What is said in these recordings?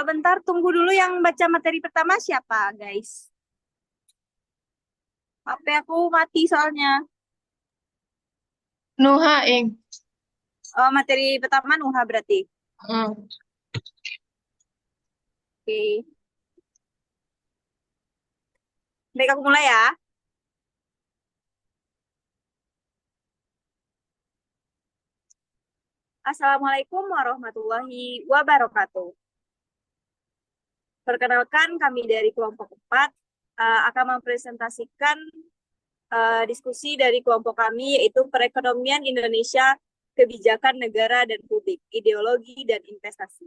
Bentar, tunggu dulu yang baca materi pertama siapa, guys? HP aku mati soalnya. Nuha Ing. Materi pertama Nuha berarti. Hmm. Oke. Baik, aku mulai ya. Assalamualaikum warahmatullahi wabarakatuh. Perkenalkan, kami dari kelompok 4 akan mempresentasikan diskusi dari kelompok kami, yaitu perekonomian Indonesia, kebijakan negara dan publik, ideologi dan investasi.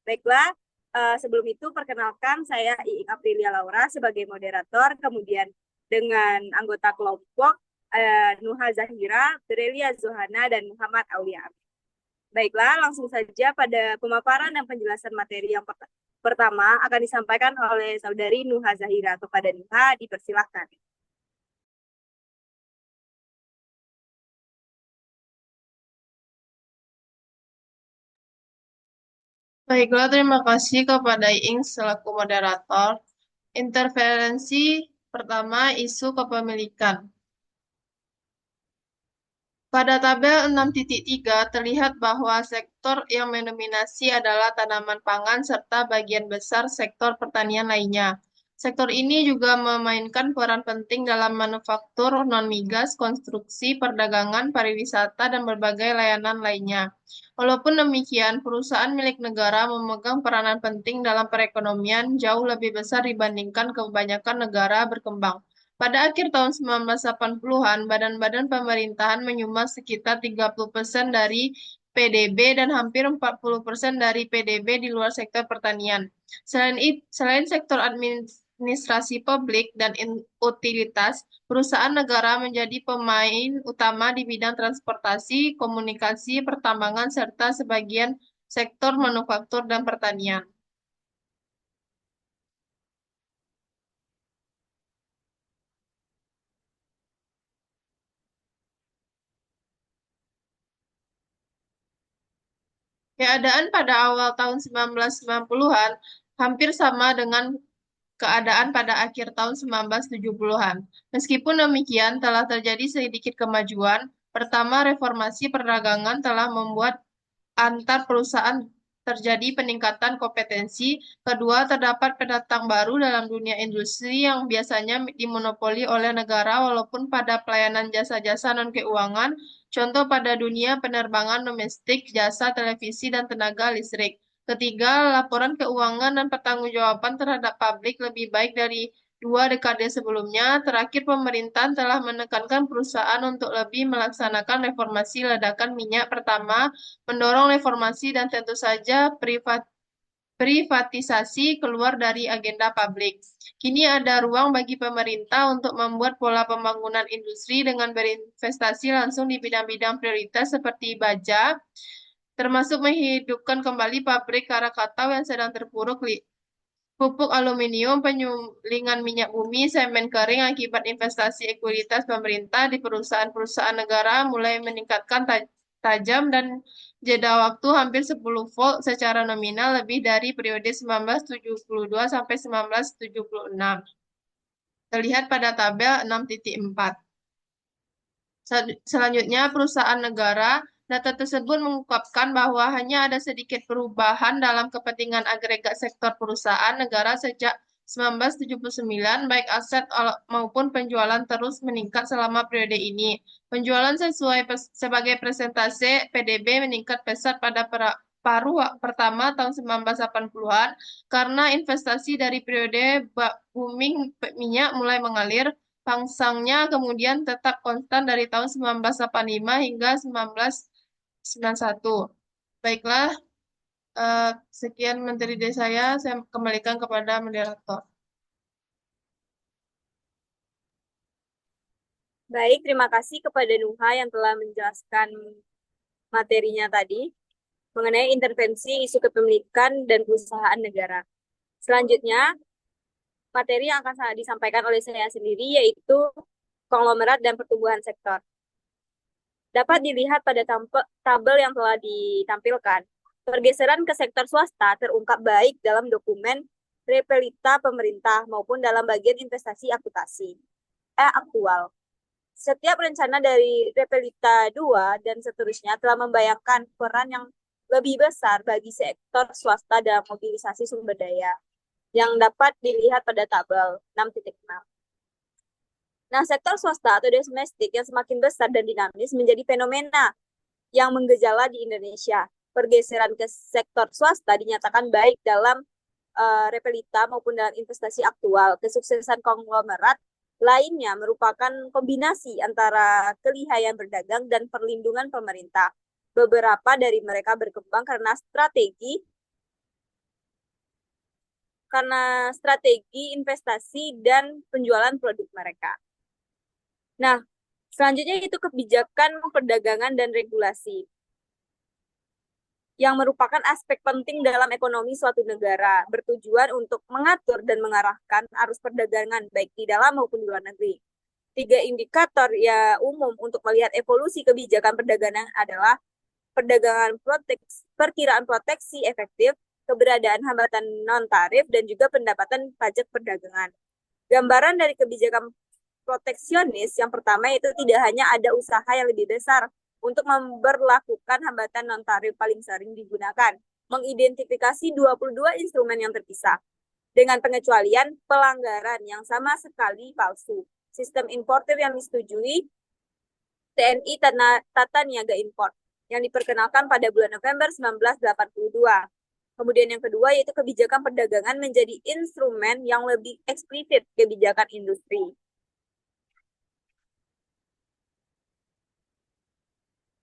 Baiklah, sebelum itu perkenalkan saya Iing Aprilia Laura sebagai moderator, kemudian dengan anggota kelompok Nuha Zahira, Berelia Zohana, dan Muhammad Aulia. Baiklah, langsung saja pada pemaparan dan penjelasan materi yang pertama akan disampaikan oleh saudari Nuha Zahira. Kepada Nuha, dipersilakan. Baiklah, terima kasih kepada Ing selaku moderator. Interferensi pertama, isu kepemilikan. Pada tabel 6.3 terlihat bahwa sektor yang mendominasi adalah tanaman pangan serta bagian besar sektor pertanian lainnya. Sektor ini juga memainkan peran penting dalam manufaktur, non-migas, konstruksi, perdagangan, pariwisata, dan berbagai layanan lainnya. Walaupun demikian, perusahaan milik negara memegang peranan penting dalam perekonomian jauh lebih besar dibandingkan kebanyakan negara berkembang. Pada akhir tahun 1980-an, badan-badan pemerintahan menyumbang sekitar 30% dari PDB dan hampir 40% dari PDB di luar sektor pertanian. Selain sektor administrasi publik dan utilitas, perusahaan negara menjadi pemain utama di bidang transportasi, komunikasi, pertambangan, serta sebagian sektor manufaktur dan pertanian. Keadaan pada awal tahun 1990-an hampir sama dengan keadaan pada akhir tahun 1970-an. Meskipun demikian, telah terjadi sedikit kemajuan. Pertama, reformasi perdagangan telah membuat antar perusahaan terjadi peningkatan kompetensi. Kedua, terdapat pendatang baru dalam dunia industri yang biasanya dimonopoli oleh negara walaupun pada pelayanan jasa-jasa non-keuangan, contoh pada dunia penerbangan domestik, jasa televisi, dan tenaga listrik. Ketiga, laporan keuangan dan pertanggungjawaban terhadap publik lebih baik dari 2 dekade sebelumnya. Terakhir, pemerintahan telah menekankan perusahaan untuk lebih melaksanakan reformasi ledakan minyak pertama, mendorong reformasi dan tentu saja privatisasi keluar dari agenda publik. Kini ada ruang bagi pemerintah untuk membuat pola pembangunan industri dengan berinvestasi langsung di bidang-bidang prioritas seperti baja, termasuk menghidupkan kembali pabrik Krakatau yang sedang terpuruk, pupuk aluminium, penyulingan minyak bumi, semen kering akibat investasi ekuitas pemerintah di perusahaan-perusahaan negara mulai meningkatkan tajam dan jeda waktu hampir 10 volt secara nominal lebih dari periode 1972 sampai 1976. Terlihat pada tabel 6.4. Selanjutnya, perusahaan negara. Data tersebut mengungkapkan bahwa hanya ada sedikit perubahan dalam kepentingan agregat sektor perusahaan negara sejak 1979, baik aset maupun penjualan terus meningkat selama periode ini. Penjualan sebagai presentase PDB meningkat pesat pada paruh pertama tahun 1980-an karena investasi dari periode booming minyak mulai mengalir. Pangsangnya kemudian tetap konstan dari tahun 1985 hingga 1991. Baiklah, sekian materi dari saya kembalikan kepada moderator. Baik, terima kasih kepada Nuha yang telah menjelaskan materinya tadi mengenai intervensi isu kepemilikan dan perusahaan negara. Selanjutnya, materi yang akan disampaikan oleh saya sendiri yaitu konglomerat dan pertumbuhan sektor. Dapat dilihat pada tabel yang telah ditampilkan. Pergeseran ke sektor swasta terungkap baik dalam dokumen repelita pemerintah maupun dalam bagian investasi aktual. Setiap rencana dari Repelita 2 dan seterusnya telah membayangkan peran yang lebih besar bagi sektor swasta dalam mobilisasi sumber daya yang dapat dilihat pada tabel 6.6. Nah, sektor swasta atau domestik yang semakin besar dan dinamis menjadi fenomena yang menggejala di Indonesia. Pergeseran ke sektor swasta dinyatakan baik dalam Repelita maupun dalam investasi aktual. Kesuksesan konglomerat lainnya merupakan kombinasi antara kelihayan berdagang dan perlindungan pemerintah. Beberapa dari mereka berkembang karena strategi investasi dan penjualan produk mereka. Nah, selanjutnya itu kebijakan perdagangan dan regulasi yang merupakan aspek penting dalam ekonomi suatu negara, bertujuan untuk mengatur dan mengarahkan arus perdagangan baik di dalam maupun di luar negeri. 3 indikator ya umum untuk melihat evolusi kebijakan perdagangan adalah perkiraan proteksi efektif, keberadaan hambatan non-tarif, dan juga pendapatan pajak perdagangan. Gambaran dari kebijakan proteksionis yang pertama itu tidak hanya ada usaha yang lebih besar untuk memberlakukan hambatan non-tarif paling sering digunakan, mengidentifikasi 22 instrumen yang terpisah, dengan pengecualian pelanggaran yang sama sekali palsu. Sistem importer yang disetujui TNI Tata Niaga Import yang diperkenalkan pada bulan November 1982. Kemudian yang kedua yaitu kebijakan perdagangan menjadi instrumen yang lebih eksplisit kebijakan industri.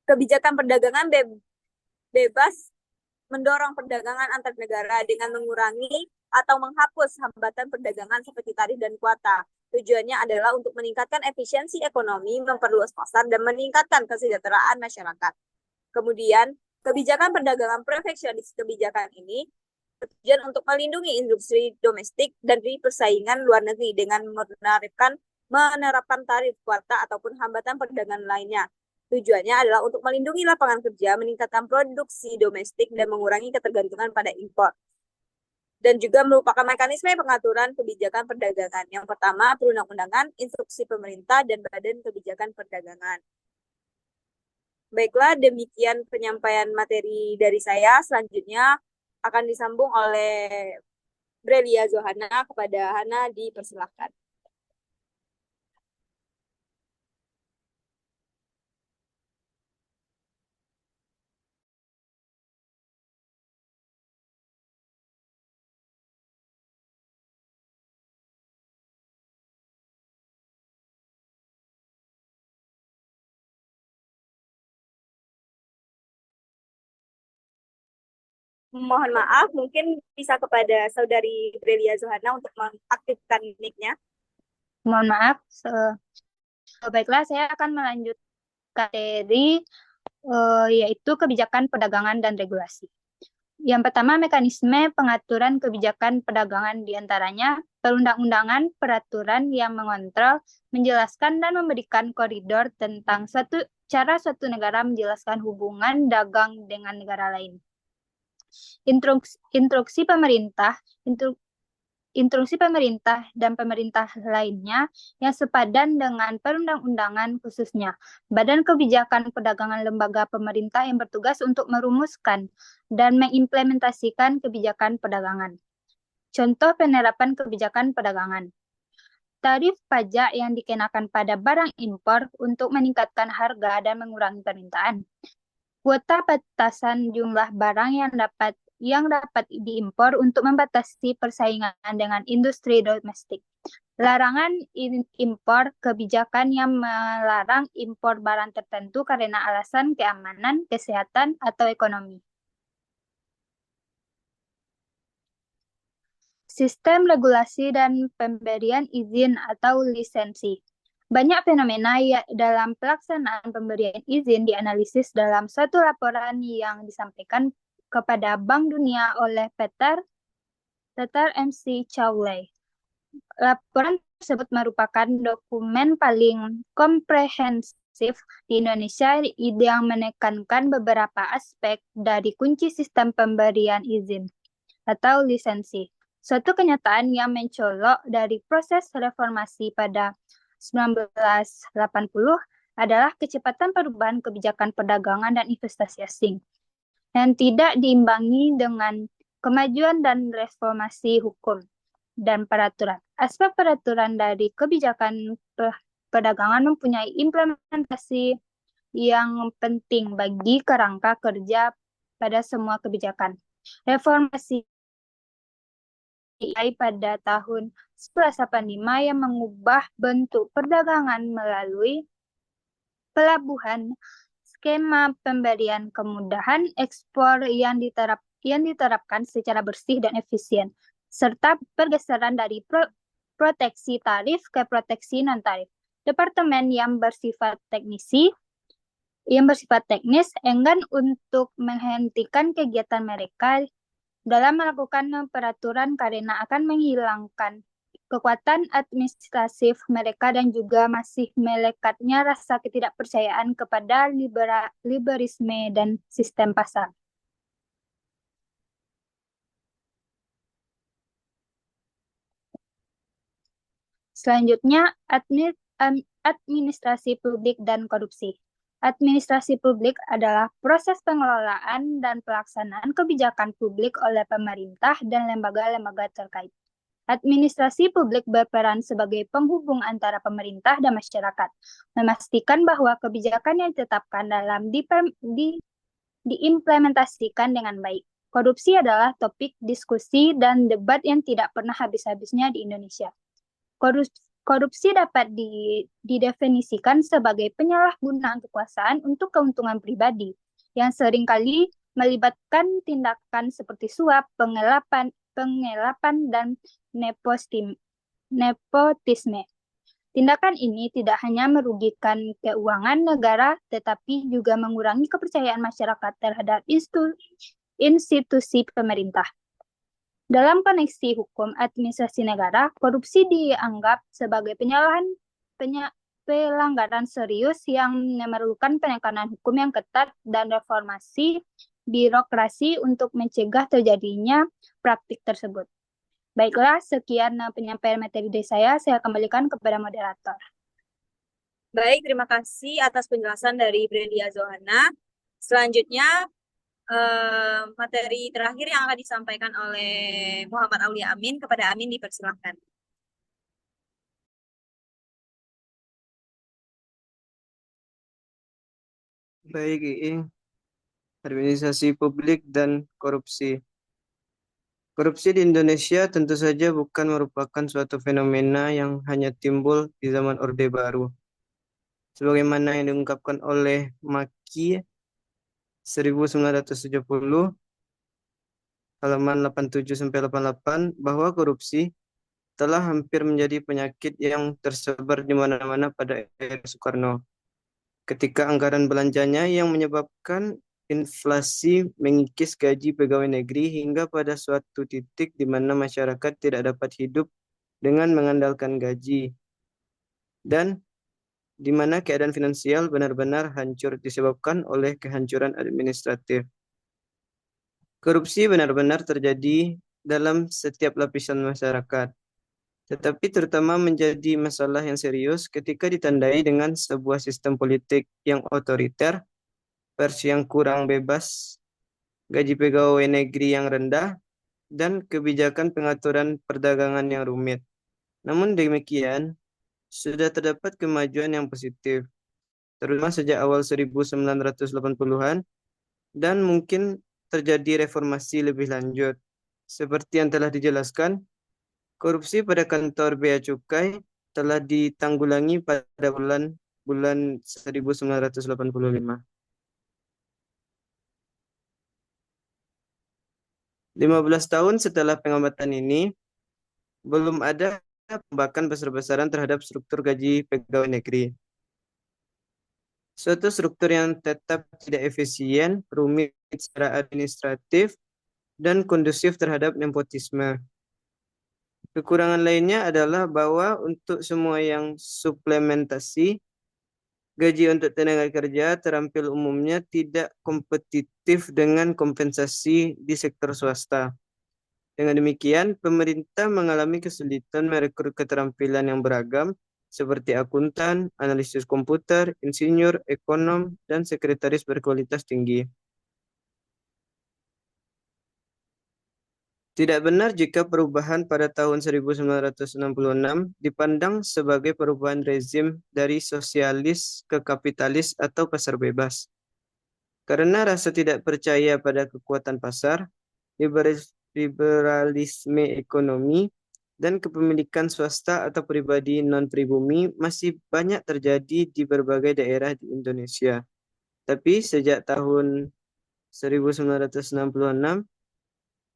Kebijakan perdagangan bebas mendorong perdagangan antar negara dengan mengurangi atau menghapus hambatan perdagangan seperti tarif dan kuota. Tujuannya adalah untuk meningkatkan efisiensi ekonomi, memperluas pasar, dan meningkatkan kesejahteraan masyarakat. Kemudian, kebijakan perdagangan proteksionis kebijakan ini bertujuan untuk melindungi industri domestik dari persaingan luar negeri dengan menerapkan tarif, kuota, ataupun hambatan perdagangan lainnya. Tujuannya adalah untuk melindungi lapangan kerja, meningkatkan produksi domestik, dan mengurangi ketergantungan pada impor. Dan juga merupakan mekanisme pengaturan kebijakan perdagangan. Yang pertama, perundang-undangan, instruksi pemerintah, dan badan kebijakan perdagangan. Baiklah, demikian penyampaian materi dari saya. Selanjutnya akan disambung oleh Brelia Zohana. Kepada Hana dipersilahkan. Mohon maaf, mungkin bisa kepada Saudari Brelia Zohana untuk mengaktifkan mic-nya. Mohon maaf, baiklah saya akan melanjutkan materi yaitu kebijakan perdagangan dan regulasi. Yang pertama, mekanisme pengaturan kebijakan perdagangan diantaranya perundang-undangan, peraturan yang mengontrol, menjelaskan dan memberikan koridor tentang cara suatu negara menjelaskan hubungan dagang dengan negara lain. Instruksi pemerintah dan pemerintah lainnya yang sepadan dengan perundang-undangan, khususnya Badan Kebijakan Perdagangan lembaga pemerintah yang bertugas untuk merumuskan dan mengimplementasikan kebijakan perdagangan. Contoh penerapan kebijakan perdagangan. Tarif pajak yang dikenakan pada barang impor untuk meningkatkan harga dan mengurangi permintaan. Kuota batasan jumlah barang yang dapat diimpor untuk membatasi persaingan dengan industri domestik. Larangan impor, kebijakan yang melarang impor barang tertentu karena alasan keamanan, kesehatan, atau ekonomi. Sistem regulasi dan pemberian izin atau lisensi. Banyak fenomena dalam pelaksanaan pemberian izin dianalisis dalam suatu laporan yang disampaikan kepada Bank Dunia oleh Peter MC Chawley. Laporan tersebut merupakan dokumen paling komprehensif di Indonesia yang menekankan beberapa aspek dari kunci sistem pemberian izin atau lisensi. Suatu kenyataan yang mencolok dari proses reformasi pada 1980 adalah kecepatan perubahan kebijakan perdagangan dan investasi asing yang tidak diimbangi dengan kemajuan dan reformasi hukum dan peraturan. Aspek peraturan dari kebijakan perdagangan mempunyai implementasi yang penting bagi kerangka kerja pada semua kebijakan. Reformasi pada tahun 1985 yang mengubah bentuk perdagangan melalui pelabuhan, skema pemberian kemudahan ekspor yang diterapkan secara bersih dan efisien, serta pergeseran dari proteksi tarif ke proteksi non-tarif. Departemen yang bersifat teknis enggan untuk menghentikan kegiatan mereka dalam melakukan peraturan karena akan menghilangkan kekuatan administratif mereka dan juga masih melekatnya rasa ketidakpercayaan kepada liberalisme dan sistem pasar. Selanjutnya, administrasi publik dan korupsi. Administrasi publik adalah proses pengelolaan dan pelaksanaan kebijakan publik oleh pemerintah dan lembaga-lembaga terkait. Administrasi publik berperan sebagai penghubung antara pemerintah dan masyarakat, memastikan bahwa kebijakan yang ditetapkan dalam diimplementasikan dengan baik. Korupsi adalah topik diskusi dan debat yang tidak pernah habis-habisnya di Indonesia. Korupsi dapat didefinisikan sebagai penyalahgunaan kekuasaan untuk keuntungan pribadi, yang seringkali melibatkan tindakan seperti suap, pengelapan, dan nepotisme. Tindakan ini tidak hanya merugikan keuangan negara, tetapi juga mengurangi kepercayaan masyarakat terhadap institusi pemerintah. Dalam koneksi hukum administrasi negara, korupsi dianggap sebagai pelanggaran serius yang memerlukan penekanan hukum yang ketat dan reformasi birokrasi untuk mencegah terjadinya praktik tersebut. Baiklah, sekian penyampaian materi dari saya kembalikan kepada moderator. Baik, terima kasih atas penjelasan dari Brendia Zohana. Selanjutnya, materi terakhir yang akan disampaikan oleh Muhammad Aulia Amin. Kepada Amin dipersilahkan. Baik, Iing. Administrasi publik dan korupsi. Korupsi di Indonesia tentu saja bukan merupakan suatu fenomena yang hanya timbul di zaman Orde Baru. Sebagaimana yang diungkapkan oleh Maki 1970 halaman 87-88 bahwa korupsi telah hampir menjadi penyakit yang tersebar di mana-mana pada era Soekarno. Ketika anggaran belanjanya yang menyebabkan inflasi mengikis gaji pegawai negeri hingga pada suatu titik di mana masyarakat tidak dapat hidup dengan mengandalkan gaji dan di mana keadaan finansial benar-benar hancur disebabkan oleh kehancuran administratif. Korupsi benar-benar terjadi dalam setiap lapisan masyarakat, tetapi terutama menjadi masalah yang serius ketika ditandai dengan sebuah sistem politik yang otoriter, pers yang kurang bebas, gaji pegawai negeri yang rendah, dan kebijakan pengaturan perdagangan yang rumit. Namun demikian, sudah terdapat kemajuan yang positif, terutama sejak awal 1980-an, dan mungkin terjadi reformasi lebih lanjut. Seperti yang telah dijelaskan, korupsi pada kantor Bea Cukai telah ditanggulangi pada bulan 1985. 15 tahun setelah pengamatan ini, belum ada pembakan besar-besaran terhadap struktur gaji pegawai negeri. Suatu struktur yang tetap tidak efisien, rumit secara administratif, dan kondusif terhadap nepotisme. Kekurangan lainnya adalah bahwa untuk semua yang suplementasi, gaji untuk tenaga kerja terampil umumnya tidak kompetitif dengan kompensasi di sektor swasta. Dengan demikian, pemerintah mengalami kesulitan merekrut keterampilan yang beragam seperti akuntan, analisis komputer, insinyur, ekonom, dan sekretaris berkualitas tinggi. Tidak benar jika perubahan pada tahun 1966 dipandang sebagai perubahan rezim dari sosialis ke kapitalis atau pasar bebas. Karena rasa tidak percaya pada kekuatan pasar, liberalisme ekonomi, dan kepemilikan swasta atau pribadi non-pribumi masih banyak terjadi di berbagai daerah di Indonesia. Tapi sejak tahun 1966,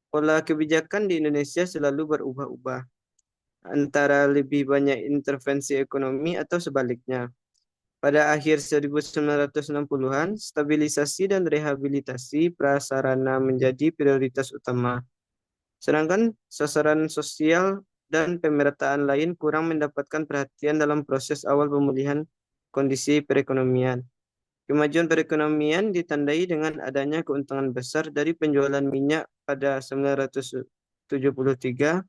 pola kebijakan di Indonesia selalu berubah-ubah, antara lebih banyak intervensi ekonomi atau sebaliknya. Pada akhir 1960-an, stabilisasi dan rehabilitasi prasarana menjadi prioritas utama. Sedangkan sasaran sosial dan pemerataan lain kurang mendapatkan perhatian dalam proses awal pemulihan kondisi perekonomian. Kemajuan perekonomian ditandai dengan adanya keuntungan besar dari penjualan minyak pada 1973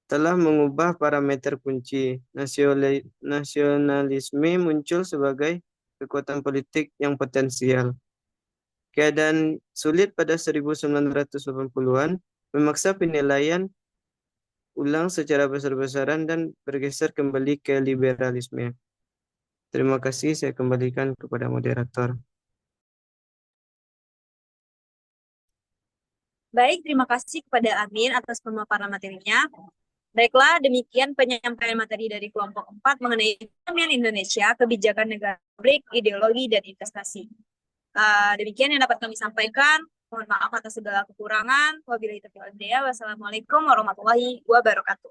telah mengubah parameter kunci. Nasionalisme muncul sebagai kekuatan politik yang potensial. Keadaan sulit pada 1980-an memaksa penilaian ulang secara besar-besaran dan bergeser kembali ke liberalisme. Terima kasih, saya kembalikan kepada moderator. Baik, terima kasih kepada Amin atas pemaparan materinya. Baiklah, demikian penyampaian materi dari kelompok 4 mengenai perekonomian Indonesia, kebijakan negara publik, ideologi, dan investasi. Demikian yang dapat kami sampaikan. Mohon maaf atas segala kekurangan. Wabillahi taufiq wal hidayah. Wassalamualaikum warahmatullahi wabarakatuh.